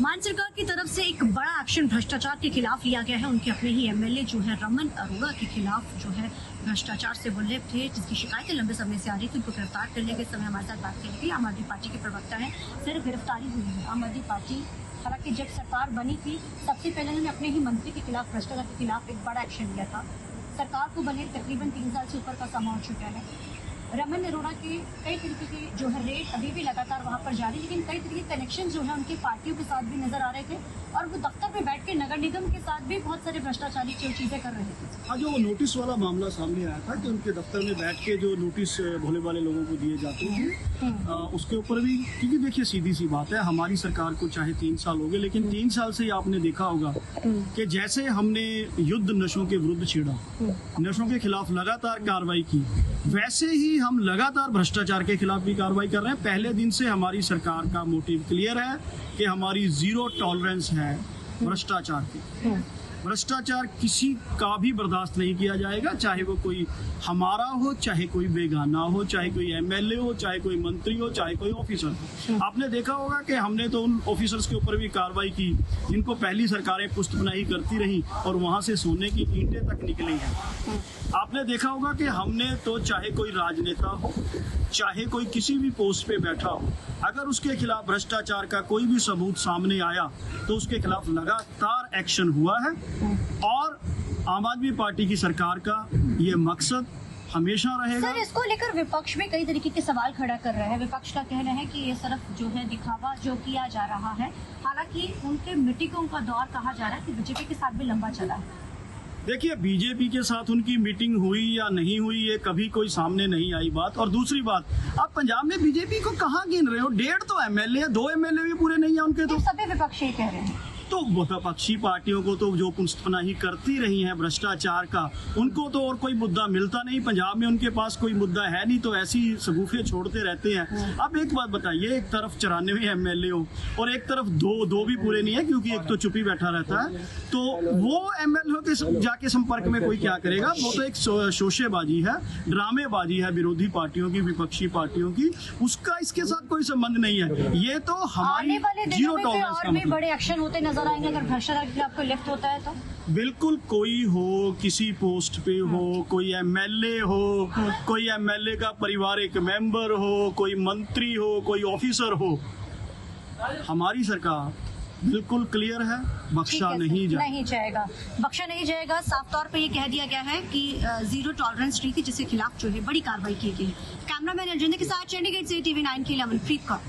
मान सरकार की तरफ से एक बड़ा एक्शन भ्रष्टाचार के खिलाफ लिया गया है। उनके अपने ही एमएलए जो है रमन अरोड़ा के खिलाफ जो है भ्रष्टाचार से वो लिप्त थे, जिसकी शिकायतें लंबे समय से आ रही थी। उनको गिरफ्तार करने के समय हमारे साथ बात करने गई आम आदमी पार्टी के प्रवक्ता है। सिर्फ गिरफ्तारी हुई है आम आदमी पार्टी, हालांकि जब सरकार बनी थी सबसे पहले उन्होंने अपने ही मंत्री के खिलाफ भ्रष्टाचार के खिलाफ एक बड़ा एक्शन लिया था। सरकार को बने तकरीबन 3 साल से ऊपर का समय हो चुका है। रमन अरोड़ा के कई तरीके के जो है रेट अभी भी लगातार वहां पर जारी, लेकिन कई तरीके के कनेक्शन जो है उनकी पार्टियों के साथ भी नजर आ रहे थे और वो दफ्तर में बैठ के नगर निगम के साथ भी बहुत सारे भ्रष्टाचारी चीजें कर रहे थे। हाँ, जो नोटिस वाला मामला सामने आया था कि उनके दफ्तर में बैठ के जो नोटिस भोले वाले लोगों को दिए जाते हैं उसके ऊपर भी, क्योंकि देखिए सीधी सी बात है, हमारी सरकार को चाहे 3 साल हो गए, लेकिन 3 साल से आपने देखा होगा कि जैसे हमने युद्ध नशों के विरुद्ध छेड़ा, नशों के खिलाफ लगातार कार्रवाई की, वैसे ही हम लगातार भ्रष्टाचार के खिलाफ भी कार्रवाई कर रहे हैं। पहले दिन से हमारी सरकार का मोटिव क्लियर है कि हमारी जीरो टॉलरेंस है भ्रष्टाचार की। भ्रष्टाचार किसी का भी बर्दाश्त नहीं किया जाएगा, चाहे वो कोई हमारा हो, चाहे कोई बेगाना हो, चाहे कोई एमएलए हो, चाहे कोई मंत्री हो, चाहे कोई ऑफिसर हो। आपने देखा होगा कि हमने तो उन ऑफिसर्स के ऊपर भी कार्रवाई की जिनको पहली सरकारें पुष्टपनाही करती रही और वहां से सोने की ईंटें तक निकली हैं। आपने देखा होगा कि हमने तो चाहे कोई राजनेता हो, चाहे कोई किसी भी पोस्ट पे बैठा हो, अगर उसके खिलाफ भ्रष्टाचार का कोई भी सबूत सामने आया तो उसके खिलाफ लगातार एक्शन हुआ है। और आम आदमी पार्टी की सरकार का ये मकसद हमेशा रहेगा। सर, इसको लेकर विपक्ष में कई तरीके के सवाल खड़ा कर रहे हैं। विपक्ष का कहना है कि ये सिर्फ जो है दिखावा जो किया जा रहा है, हालांकि उनके मीटिंगों का दौर कहा जा रहा है कि बीजेपी के साथ भी लंबा चला है। देखिए, बीजेपी के साथ उनकी मीटिंग हुई या नहीं हुई ये कभी कोई सामने नहीं आई बात। और दूसरी बात, आप पंजाब में बीजेपी को कहाँ गिन रहे हो? 1.5 तो एमएलए है, 2 एमएलए भी पूरे नहीं है उनके। तो सभी विपक्षी कह रहे हैं तो विपक्षी पार्टियों को तो जो पुष्टपनाही करती रही हैं भ्रष्टाचार का, उनको तो और कोई मुद्दा मिलता नहीं। पंजाब में उनके पास कोई मुद्दा है नहीं, तो ऐसी सगुफे छोड़ते रहते हैं। अब एक बात बताइए, एक तरफ 94 एमएलए हो और एक तरफ दो भी पूरे नहीं है, क्योंकि एक तो चुप ही बैठा रहता है, तो वो एमएलए के जाके संपर्क में कोई क्या करेगा? वो तो एक शोशेबाजी है, ड्रामेबाजी है विरोधी पार्टियों की, विपक्षी पार्टियों की, उसका इसके साथ कोई संबंध नहीं है। ये तो हमारी जीरो टॉलरेंस का मतलब। बड़े एक्शन होते नजर आएंगे अगर भ्रष्टाचार के खिलाफ कोई लिफ्ट होता है तो। बिल्कुल, कोई हो, किसी पोस्ट पे हो, कोई एमएलए हो, कोई एमएलए का परिवारिक मेंबर हो, कोई मंत्री हो, कोई ऑफिसर हो, हमारी सरकार बिल्कुल क्लियर है, बख्शा नहीं जाएगा। बख्शा नहीं जाएगा। साफ तौर पे ये कह दिया गया है कि जीरो टॉलरेंस नीति जिसके खिलाफ जो है बड़ी कार्रवाई की गई। कैमरामैन अर्जुन के साथ चंडीगढ़ से TV9 के लिए अमनप्रीत कौर।